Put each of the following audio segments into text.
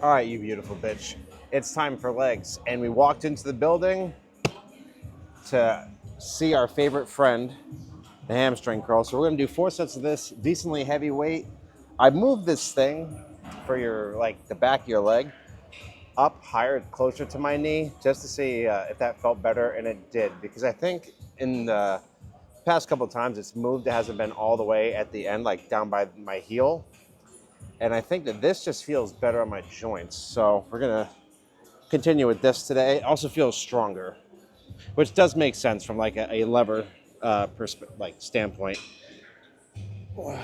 All right, you beautiful bitch. It's time for legs. And we walked into the building to see our favorite friend, the hamstring curl. So we're gonna do 4 sets of this, decently heavy weight. I moved this thing for your, like the back of your leg up higher, closer to my knee, just to see if that felt better, and it did. Because I think in the past couple of times it's moved, it hasn't been all the way at the end, like down by my heel. And I think that this just feels better on my joints. So we're gonna continue with this today. It also feels stronger, which does make sense from like a lever standpoint. Oh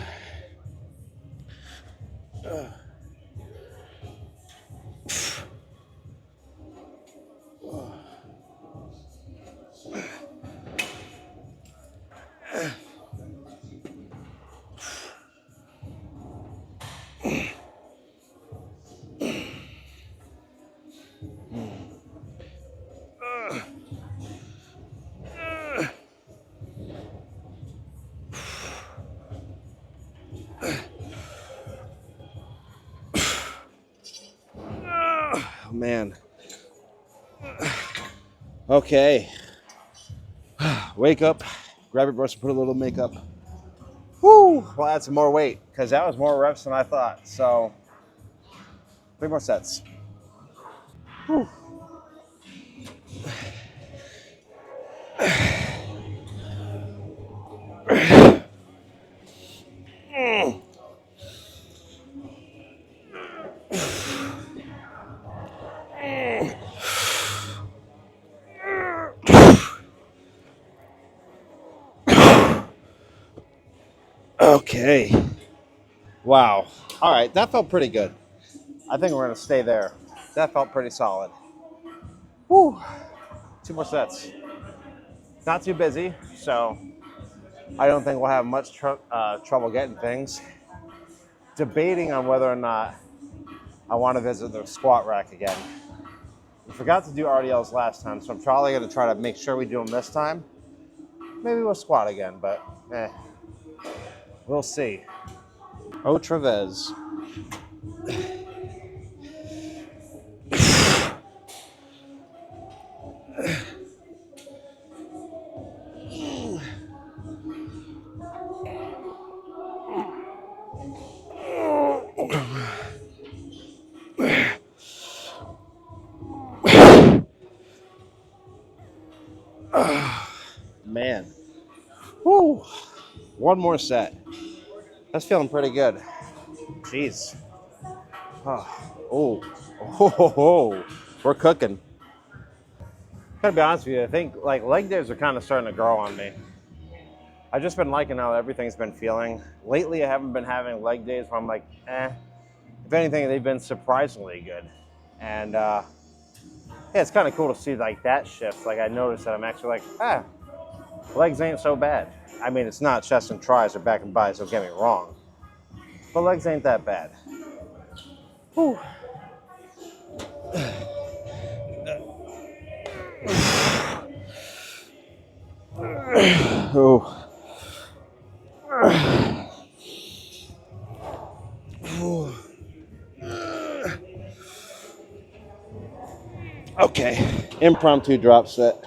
man. Okay. Wake up, grab your brush, and put a little makeup. Whoo! We'll add some more weight because that was more reps than I thought. So 3 more sets. Whew. Okay. Wow. All right, that felt pretty good. I think we're gonna stay there. That felt pretty solid. Whew. 2 more sets. Not too busy, so I don't think we'll have much trouble getting things. Debating on whether or not I want to visit the squat rack again. We forgot to do RDLs last time, so I'm probably going to try to make sure we do them this time. Maybe we'll squat again, but we'll see. Oh, Trevez. Man. Woo. 1 more set. That's feeling pretty good. Jeez. Oh. Oh. We're cooking. Gotta be honest with you, I think like leg days are kind of starting to grow on me. I've just been liking how everything's been feeling. Lately, I haven't been having leg days where I'm like, eh. If anything, they've been surprisingly good. And yeah, it's kind of cool to see like that shift. Like I noticed that I'm actually like, legs ain't so bad. I mean, it's not chest and tris or back and bis, don't get me wrong. But legs ain't that bad. Whew. Oh. Okay, impromptu drop set.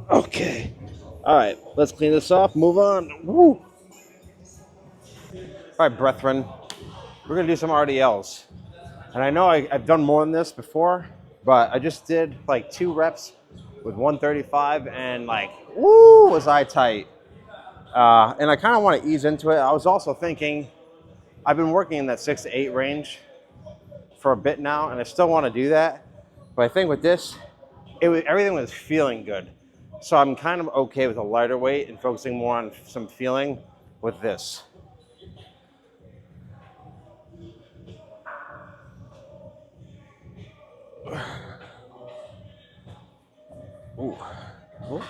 Okay, all right, let's clean this off, move on. Woo. All right, brethren, we're gonna do some RDLs. And I know I've done more than this before, but I just did like 2 reps with 135 and like, woo, was I tight. And I kind of want to ease into it. I was also thinking, I've been working in that 6 to 8 range for a bit now, and I still want to do that. But I think with this, everything was feeling good. So I'm kind of okay with a lighter weight and focusing more on some feeling with this. Ooh. Ooh.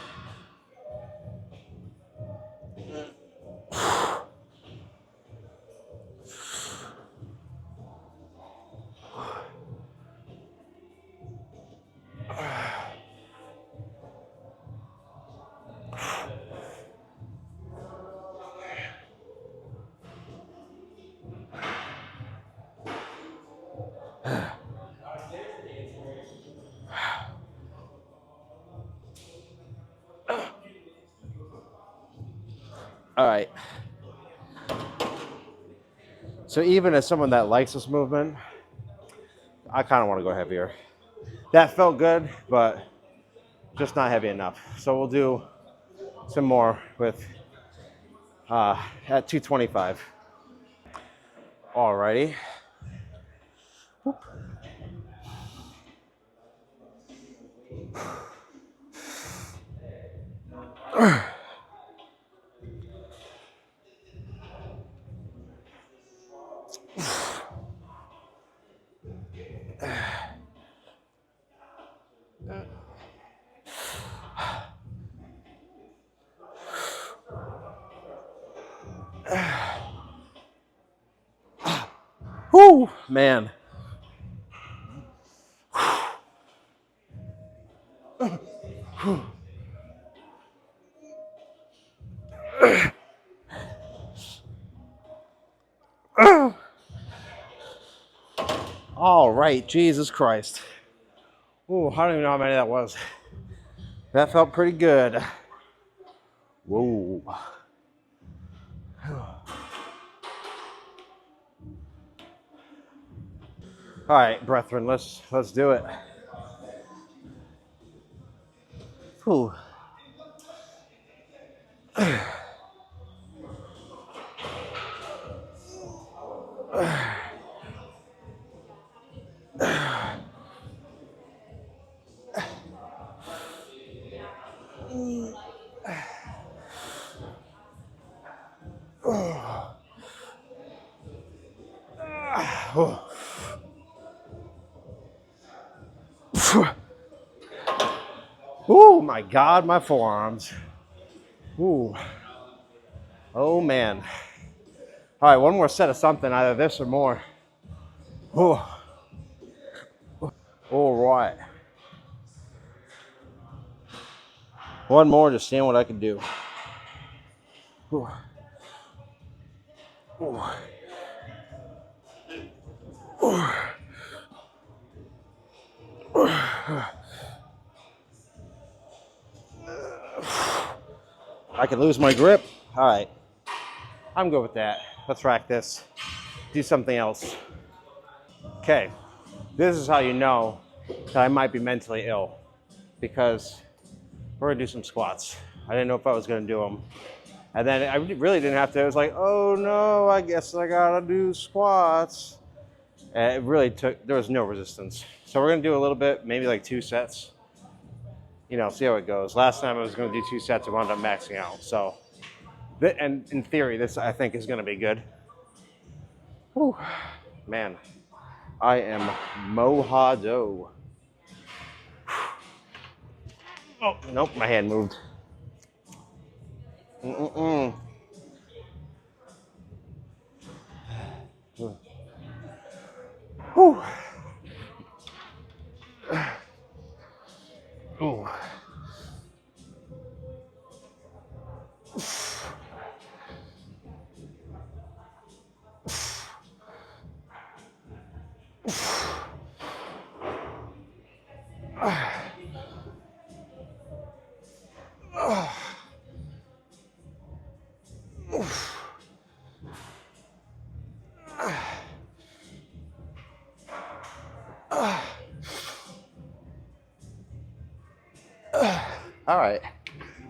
All right. So even as someone that likes this movement, I kind of want to go heavier. That felt good, but just not heavy enough. So we'll do some more with at 225. Alrighty. Whoo, man. All right, Jesus Christ. Ooh, I don't even know how many that was. That felt pretty good. Whoa. All right, brethren, let's do it. Whew. Oh my God, my forearms. Ooh. Oh man. All right, one more set of something, either this or more. Ooh. All right. One more, just seeing what I can do. Ooh. Ooh. Ooh. I could lose my grip. All right. I'm good with that. Let's rack this. Do something else. Okay. This is how you know that I might be mentally ill, because we're gonna do some squats. I didn't know if I was gonna do them. And then I really didn't have to. It was like, oh no, I guess I gotta do squats. And it really there was no resistance. So we're gonna do a little bit, maybe like 2 sets. You know, see how it goes. Last time I was gonna do 2 sets, I wound up maxing out. So, and in theory, this I think is gonna be good. Whew. Man, I am mojado. Oh, nope, my hand moved. Mm-mm-mm. Whew. Ooh. All right.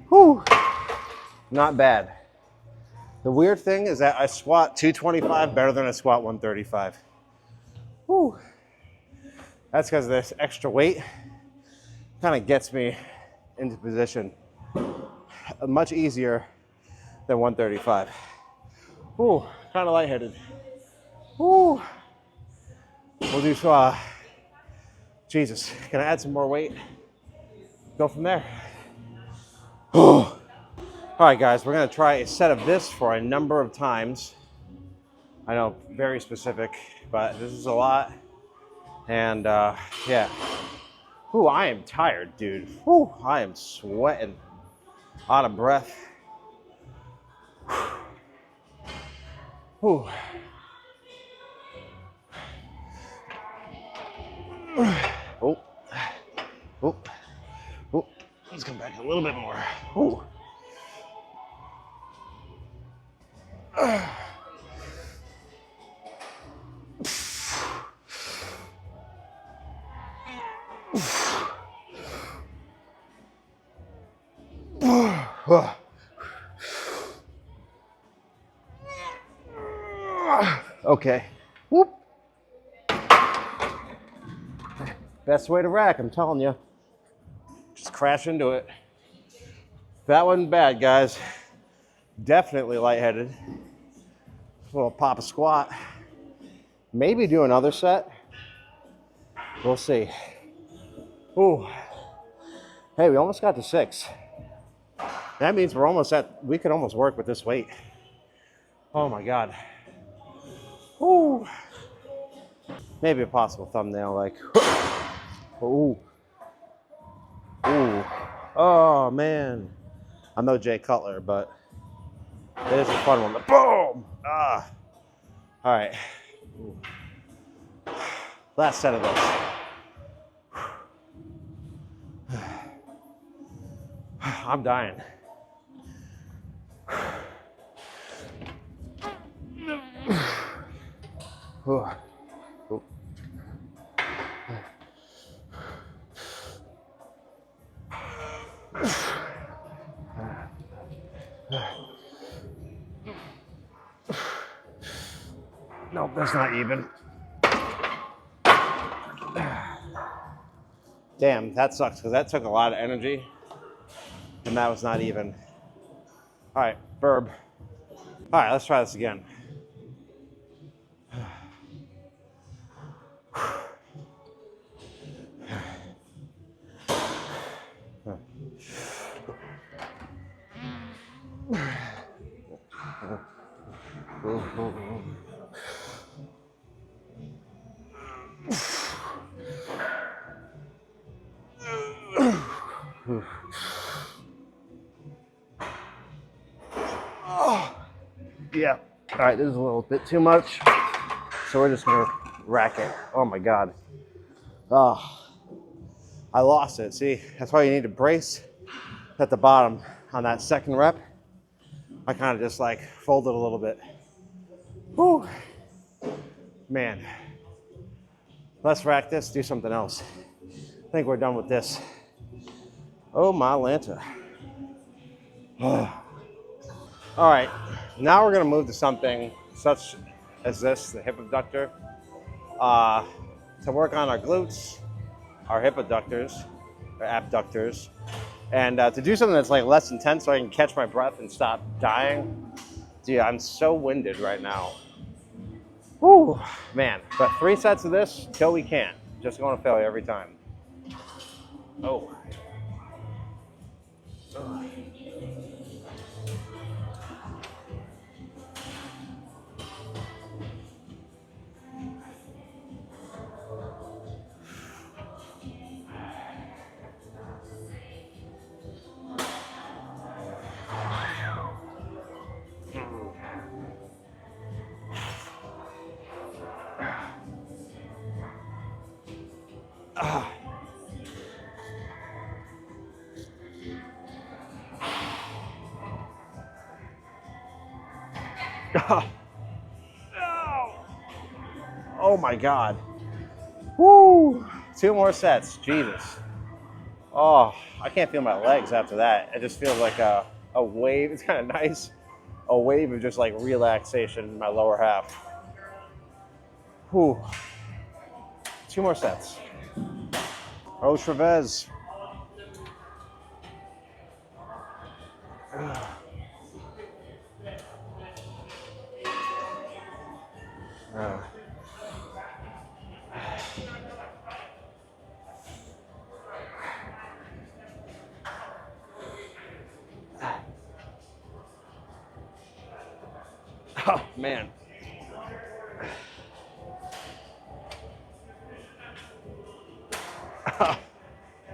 Whew. Not bad. The weird thing is that I squat 225 better than I squat 135. Whew. That's because this extra weight kind of gets me into position much easier than 135. Whew. Kind of lightheaded. Whew. We'll do Jesus. Can I add some more weight? Go from there. All right, guys, we're gonna try a set of this for a number of times. I know, very specific, but this is a lot. And yeah. Ooh, I am tired, dude. Ooh, I am sweating. Out of breath. Ooh. Oh. Oh. Oh. Let's come back a little bit more. Ooh. Okay. Whoop. Best way to rack, I'm telling you. Just crash into it. That wasn't bad, guys. Definitely lightheaded. A little pop a squat. Maybe do another set. We'll see. Ooh. Hey, we almost got to 6. That means we're almost we could almost work with this weight. Oh my God. Ooh. Maybe a possible thumbnail, like, ooh. Ooh. Oh man. I'm no Jay Cutler, but it is a fun one. Boom! Ah. All right. Ooh. Last set of this. I'm dying. Ooh. Ooh. Nope, that's not even. Damn, that sucks because that took a lot of energy and that was not even. All right, burb. All right, let's try this again. Yeah. All right, this is a little bit too much. So we're just gonna rack it. Oh my God. Oh, I lost it. See, that's why you need to brace at the bottom on that second rep. I kind of just like folded a little bit. Whew. Man. Let's rack this, do something else. I think we're done with this. Oh my Lanta. All right, now we're gonna move to something such as this, the hip abductor, to work on our glutes, our hip abductors, or abductors, and to do something that's like less intense so I can catch my breath and stop dying. Dude, I'm so winded right now. Whew, man, but 3 sets of this till we can't. Just going to failure every time. Oh. Oh my God. Woo! 2 more sets. Jesus. Oh, I can't feel my legs after that. It just feels like a wave. It's kind of nice. A wave of just like relaxation in my lower half. Whew. 2 more sets. Oh, Chavez. Oh, man.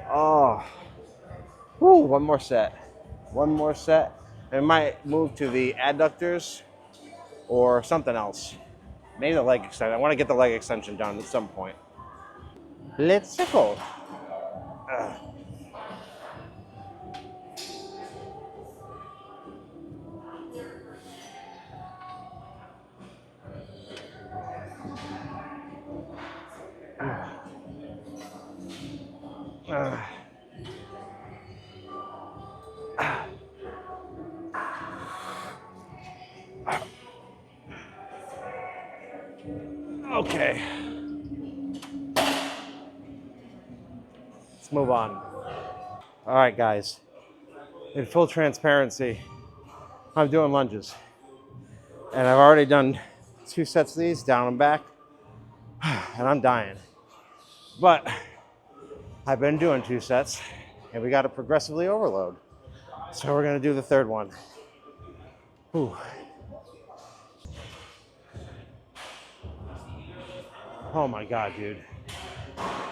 Oh. Whew, 1 more set. 1 more set. I might move to the adductors or something else. Maybe the leg extension. I want to get the leg extension done at some point. Let's go. Okay. Let's move on. All right, guys. In full transparency, I'm doing lunges. And I've already done 2 sets of these, down and back. And I'm dying. But I've been doing 2 sets, and we got to progressively overload. So we're going to do the 3rd one. Whew. Oh my God, dude.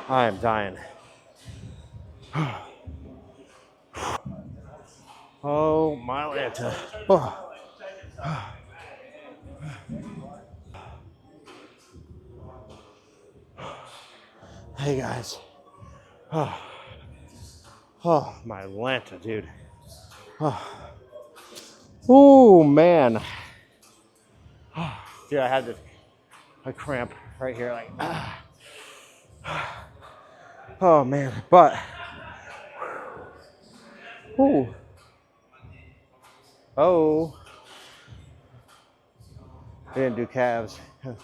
I am dying. Oh my Lanta. Oh. Hey guys. Oh. Oh my Lanta, dude. Oh man. Dude, I had a cramp right here, like. Oh man, but. Ooh. Oh. We didn't do calves. All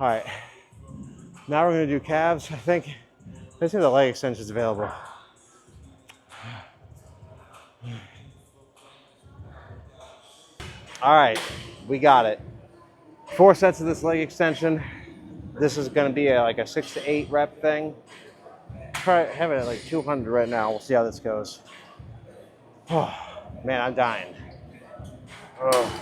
right. Now we're gonna do calves. I think. Let's see the leg extensions available. All right, we got it. 4 sets of this leg extension. This is gonna be like a 6 to 8 rep thing. Try have it at like 200 right now. We'll see how this goes. Oh, man, I'm dying. Oh.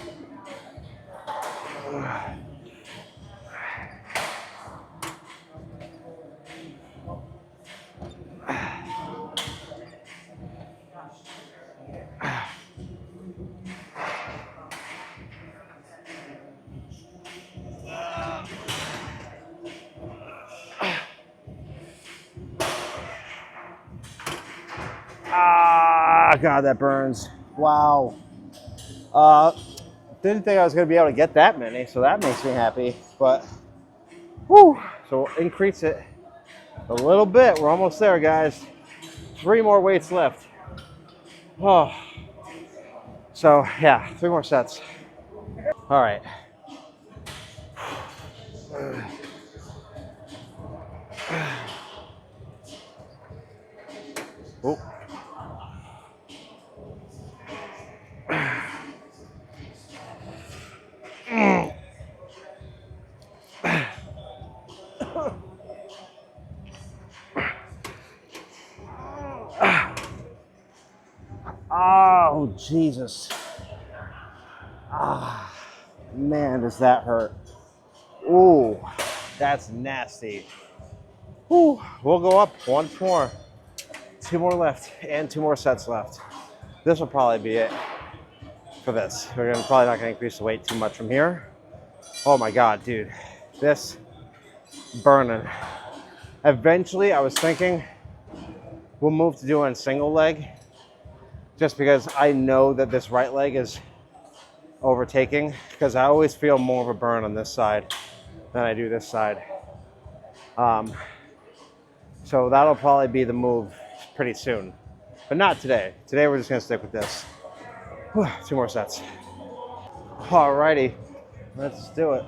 Ah, God, that burns. Wow. Didn't think I was going to be able to get that many, so that makes me happy. But, whew. So we'll increase it a little bit. We're almost there, guys. 3 more weights left. Oh. So, yeah, 3 more sets. All right. Oh. Oh, Jesus. Ah, man, does that hurt. Ooh, that's nasty. Ooh, we'll go up once more. 2 more left and 2 more sets left. This will probably be it for this. We're probably not gonna increase the weight too much from here. Oh my God, dude. This burning. Eventually, I was thinking we'll move to doing single leg just because I know that this right leg is overtaking because I always feel more of a burn on this side than I do this side. So that'll probably be the move pretty soon, but not today. Today we're just gonna stick with this. 2 more sets. Alrighty, let's do it.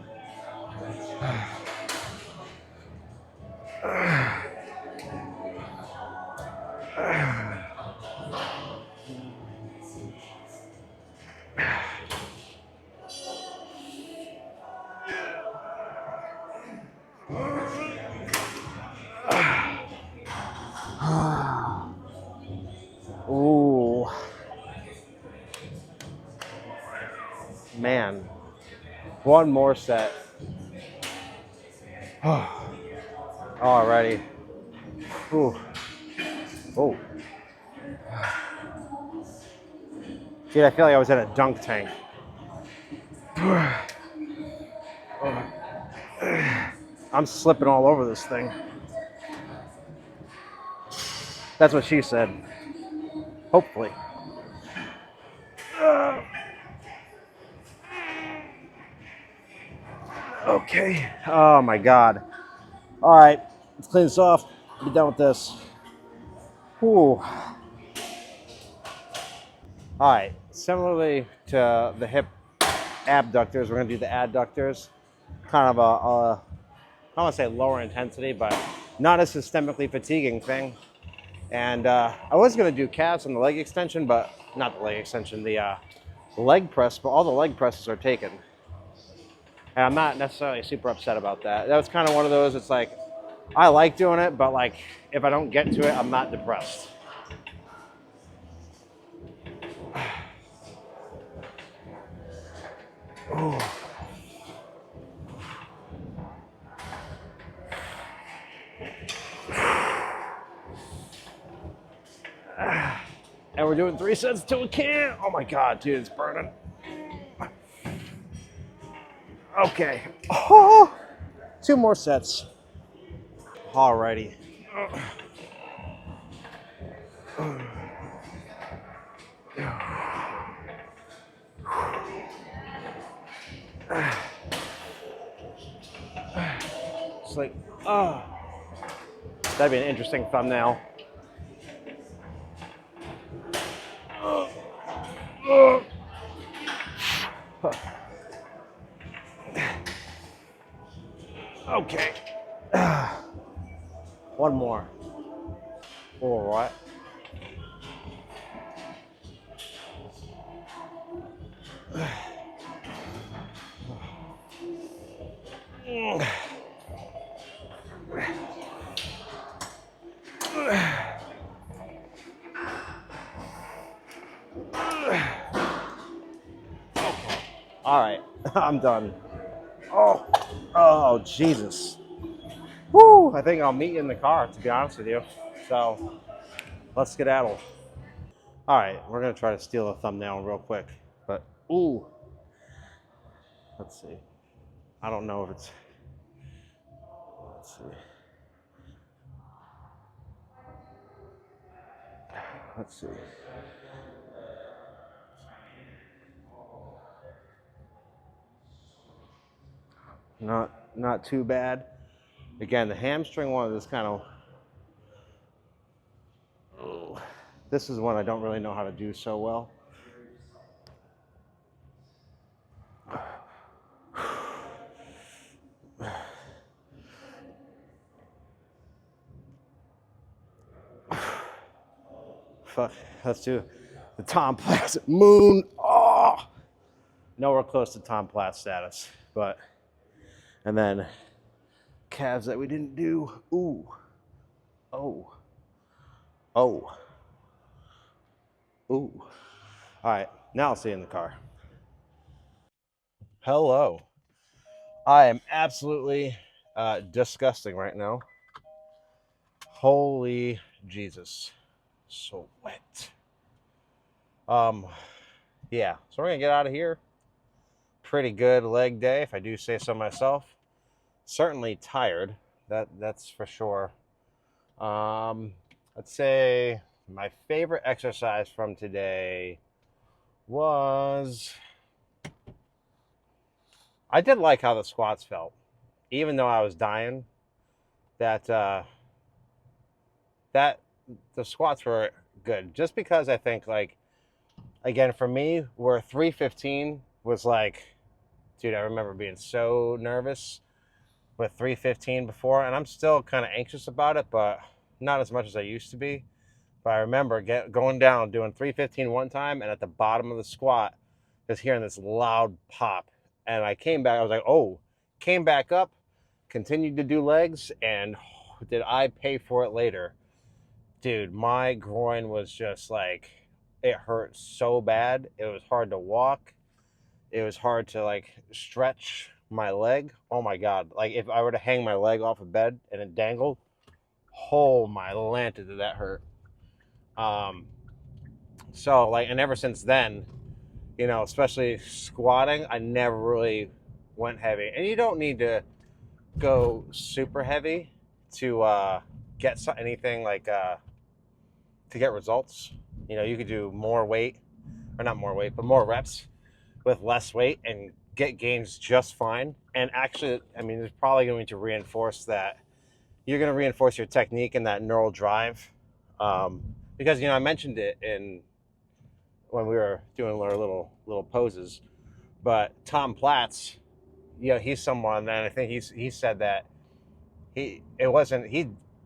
Ooh, man, 1 more set. Alrighty. Ooh. Oh. Dude, I feel like I was in a dunk tank. I'm slipping all over this thing. That's what she said. Hopefully. Okay. Oh my God. All right. Let's clean this off. Be done with this. Ooh. All right. Similarly to the hip abductors. We're gonna do the adductors. Kind of I don't want to say lower intensity, but not a systemically fatiguing thing. And I was gonna do calves on the leg extension, but not the leg extension, the leg press, but all the leg presses are taken. And I'm not necessarily super upset about that. That was kind of one of those, it's like, I like doing it, but like, if I don't get to it, I'm not depressed. Ooh. And we're doing 3 sets to a can. Oh my God, dude, it's burning. Okay. Oh, 2 more sets. Alrighty. It's like, oh. That'd be an interesting thumbnail. Okay. One more. All right. All right, I'm done. Oh, Jesus. Woo! I think I'll meet you in the car, to be honest with you. So, let's skedaddle. All right, we're gonna try to steal a thumbnail real quick, but ooh, let's see. I don't know if it's. Let's see. Let's see. Not too bad. Again, the hamstring one is kind of. This is one I don't really know how to do so well. Fuck, let's do the Tom Platz moon. Oh, nowhere close to Tom Platz status, but and then calves that we didn't do. Ooh, oh, oh, ooh. All right, now I'll see you in the car. Hello. I am absolutely disgusting right now. Holy Jesus, so wet. Yeah. So we're gonna get out of here. Pretty good leg day, if I do say so myself. Certainly tired. That's for sure. Let's say my favorite exercise from today was. I did like how the squats felt, even though I was dying. That the squats were good, just because I think, like, again, for me, where 315 was like, dude, I remember being so nervous with 315 before, and I'm still kind of anxious about it, but not as much as I used to be. But I remember going down, doing 315 one time, and at the bottom of the squat, just hearing this loud pop. And I came back, I was like, oh, came back up, continued to do legs, and did I pay for it later. Dude, my groin was just like, it hurt so bad. It was hard to walk. It was hard to like stretch my leg. Oh my God. Like if I were to hang my leg off a bed and it dangled, oh my lanta, did that hurt. So like, and ever since then, you know, especially squatting, I never really went heavy. And you don't need to go super heavy to get anything like to get results. You know, you could do more weight, or not more weight, but more reps with less weight and get gains just fine. And actually, I mean, it's probably going to reinforce that. You're going to reinforce your technique and that neural drive. Because, you know, I mentioned it in when we were doing our little poses, But Tom Platz, he's someone, and I think he said that he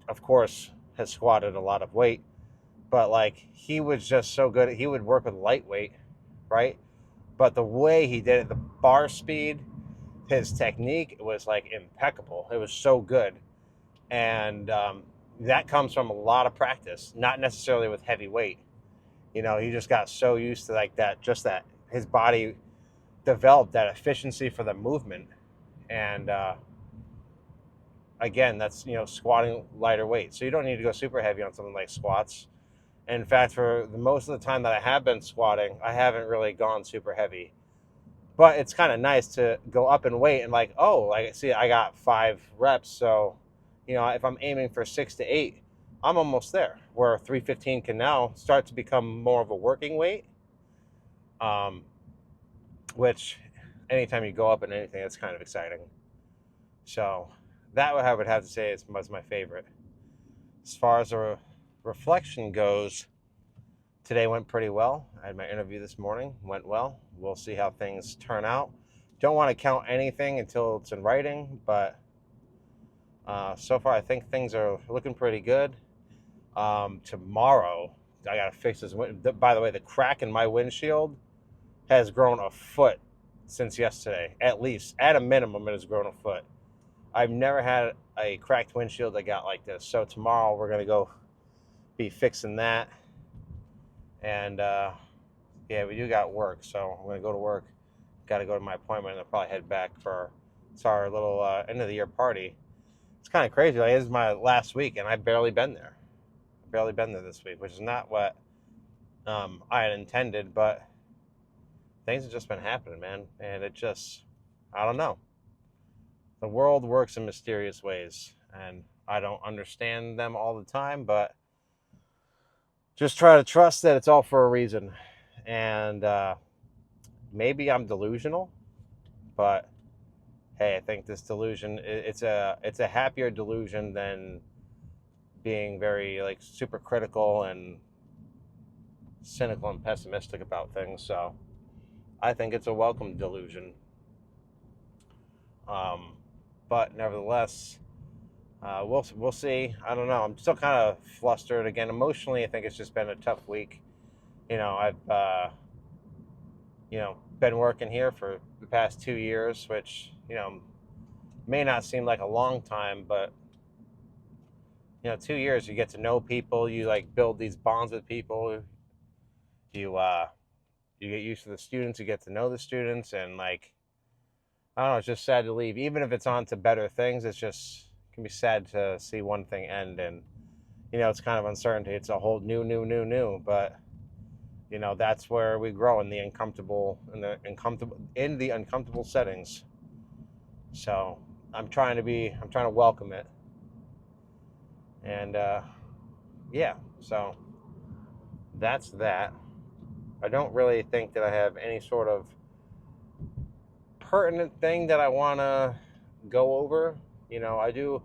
of course has squatted a lot of weight, but like he was just so good. He would work with lightweight, right? But the way he did it, the bar speed, his technique was like impeccable. It was so good, and that comes from a lot of practice, not necessarily with heavy weight. He just got so used to like that, just that his body developed that efficiency for the movement, and again, that's squatting lighter weight. So you don't need to go super heavy on something like squats. And in fact, for the most of the time that I have been squatting, I haven't really gone super heavy. But it's kind of nice to go up in weight and like, oh, like see, I got 5 reps. So, if I'm aiming for 6 to 8, I'm almost there. Where 315 can now start to become more of a working weight. Which anytime you go up in anything, it's kind of exciting. So that I would have to say was my favorite. As far as a reflection goes, today went pretty well. I had my interview this morning, went well. We'll see how things turn out. Don't want to count anything until it's in writing, but so far I think things are looking pretty good. Tomorrow, I got to fix this. By the way, the crack in my windshield has grown a foot since yesterday. At least, at a minimum, it has grown a foot. I've never had a cracked windshield that got like this. So tomorrow we're going to go be fixing that. And yeah, we do got work. So I'm going to go to work. Got to go to my appointment and I'll probably head back for our little end of the year party. It's kind of crazy. Like, this is my last week and I've barely been there. Barely been there this week, which is not what I had intended, but things have just been happening, man. And it just, I don't know. The world works in mysterious ways, and I don't understand them all the time, but just try to trust that it's all for a reason. And maybe I'm delusional, but hey, I think this delusion, it's a happier delusion than being very like super critical and cynical and pessimistic about things. So I think it's a welcome delusion. But nevertheless, we'll see. I don't know. I'm still kind of flustered again. Emotionally, I think it's just been a tough week. I've been working here for the past 2 years, which may not seem like a long time, but 2 years, you get to know people. You like build these bonds with people. You get used to the students. You get to know the students, and like, I don't know, it's just sad to leave. Even if it's on to better things, it can be sad to see one thing end. And, it's kind of uncertainty. It's a whole new. But, that's where we grow in the uncomfortable settings. So I'm trying to welcome it. And, yeah, so that's that. I don't really think that I have any sort of pertinent thing that I want to go over. I do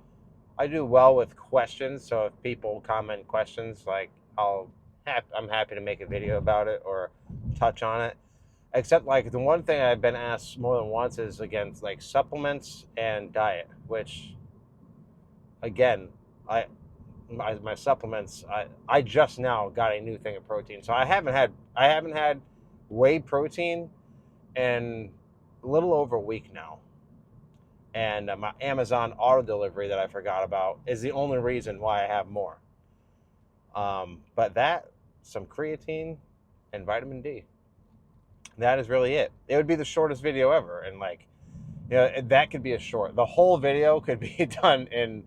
well with questions. So if people comment questions, like I'm happy to make a video about it or touch on it. Except like the one thing I've been asked more than once is against like supplements and diet, which again, my supplements, I just now got a new thing of protein. So I haven't had whey protein in a little over a week now. And my Amazon auto delivery that I forgot about is the only reason why I have more. But some creatine and vitamin D. That is really it. It would be the shortest video ever. And like, that could be the whole video could be done in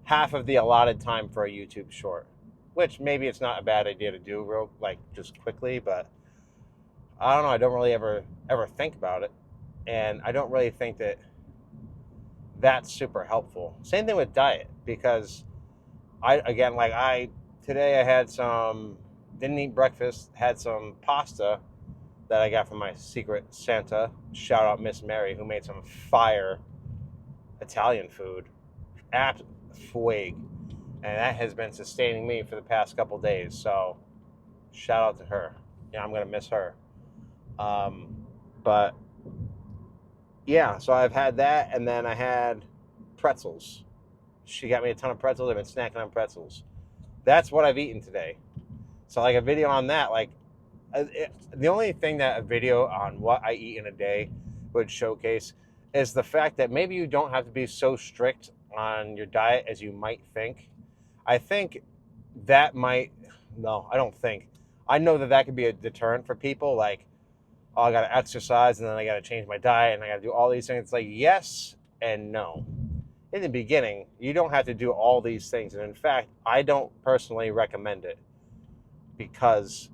half of the allotted time for a YouTube short, which maybe it's not a bad idea to do just quickly, but I don't know. I don't really ever think about it. And I don't really think that that's super helpful. Same thing with diet, because today I had didn't eat breakfast, had some pasta that I got from my secret Santa. Shout out Miss Mary, who made some fire Italian food. Fueg. And that has been sustaining me for the past couple days. So shout out to her. I'm going to miss her. But yeah, so I've had that, and then I had pretzels. She got me a ton of pretzels. I've been snacking on pretzels. That's what I've eaten today. So like a video on that, like the only thing that a video on what I eat in a day would showcase is the fact that maybe you don't have to be so strict on your diet as you might think. I think that might, no, I don't think. I know that that could be a deterrent for people. Like, oh, I got to exercise and then I got to change my diet and I got to do all these things. It's like, yes and no. In the beginning, you don't have to do all these things. And in fact, I don't personally recommend it because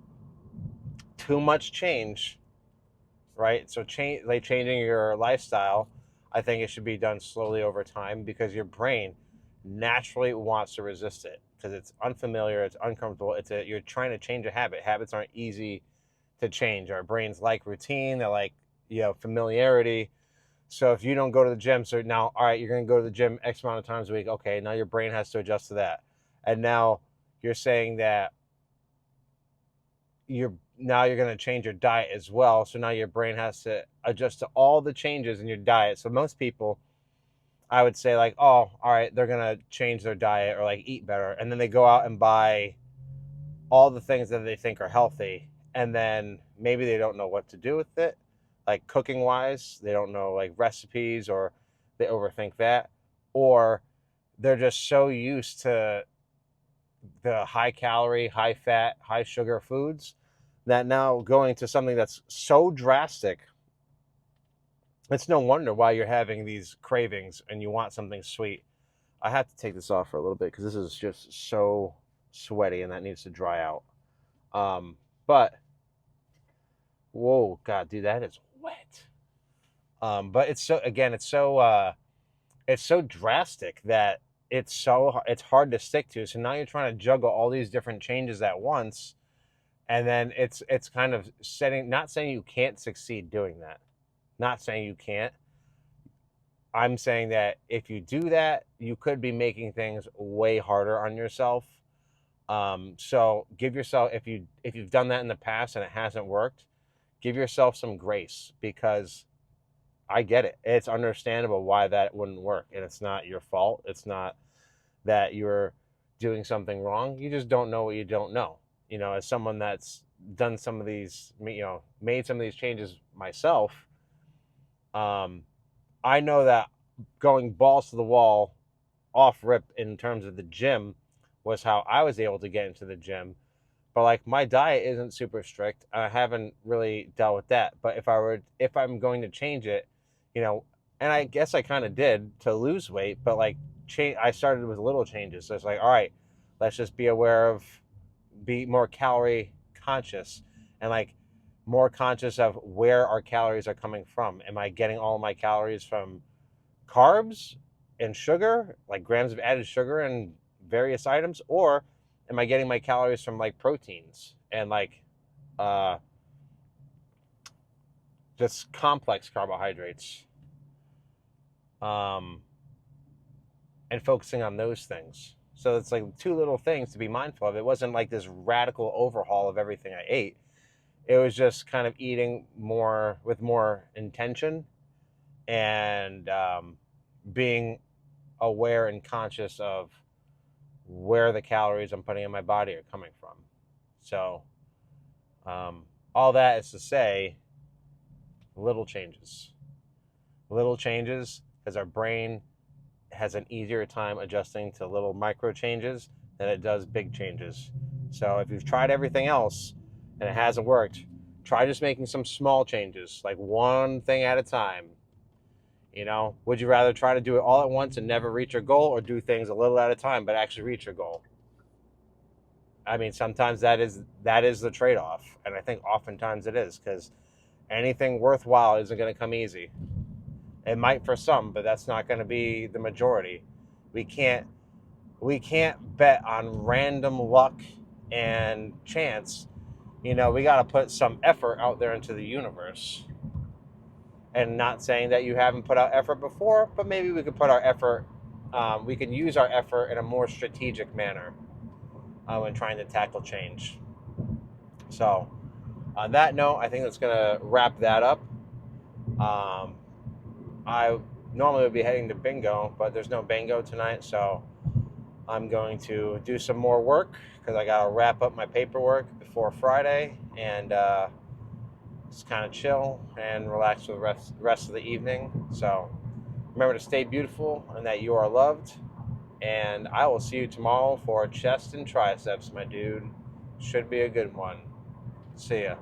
too much change, right? So like changing your lifestyle, I think it should be done slowly over time because your brain naturally wants to resist it because it's unfamiliar, it's uncomfortable. You're trying to change a habit. Habits aren't easy to change. Our brains like routine, they like, familiarity. So if you don't go to the gym, so now, all right, you're going to go to the gym X amount of times a week. Okay, now your brain has to adjust to that. And now you're saying that you're going to change your diet as well. So now your brain has to adjust to all the changes in your diet. So most people, I would say like, oh, all right, they're going to change their diet or like eat better. And then they go out and buy all the things that they think are healthy. And then maybe they don't know what to do with it. Like cooking wise, they don't know like recipes or they overthink that. Or they're just so used to the high calorie, high fat, high sugar foods that now going to something that's so drastic, it's no wonder why you're having these cravings and you want something sweet. I have to take this off for a little bit because this is just so sweaty and that needs to dry out. But whoa, God, dude, that is wet. But it's so again, it's so drastic that it's hard to stick to. So now you're trying to juggle all these different changes at once, and then it's kind of not saying you can't succeed doing that. Not saying you can't. I'm saying that if you do that, you could be making things way harder on yourself. So give yourself if you've done that in the past and it hasn't worked, give yourself some grace because I get it. It's understandable why that wouldn't work, and it's not your fault. It's not that you're doing something wrong. You just don't know what you don't know. As someone that's done some of these, made some of these changes myself, I know that going balls to the wall off rip in terms of the gym was how I was able to get into the gym. But like my diet isn't super strict. I haven't really dealt with that. But if I'm going to change it, and I guess I kind of did to lose weight, but like I started with little changes. So it's like, all right, let's just be more calorie conscious and like more conscious of where our calories are coming from. Am I getting all my calories from carbs and sugar, like grams of added sugar and various items, or am I getting my calories from like proteins and like just complex carbohydrates, and focusing on those things. So it's like two little things to be mindful of. It wasn't like this radical overhaul of everything I ate. It was just kind of eating more with more intention and being aware and conscious of where the calories I'm putting in my body are coming from. So all that is to say, little changes because our brain has an easier time adjusting to little micro changes than it does big changes. So if you've tried everything else and it hasn't worked, try just making some small changes, like one thing at a time. Would you rather try to do it all at once and never reach your goal, or do things a little at a time but actually reach your goal? I mean, sometimes that is the trade-off, and I think oftentimes it is, because anything worthwhile isn't going to come easy. It might for some, but that's not going to be the majority. We can't bet on random luck and chance. We got to put some effort out there into the universe. And not saying that you haven't put out effort before, but maybe we could put our effort, we can use our effort in a more strategic manner when trying to tackle change. So on that note, I think that's going to wrap that up. I normally would be heading to bingo, but there's no bingo tonight, so I'm going to do some more work because I got to wrap up my paperwork before Friday and just kind of chill and relax for the rest of the evening. So remember to stay beautiful and that you are loved. And I will see you tomorrow for chest and triceps, my dude. Should be a good one. See ya.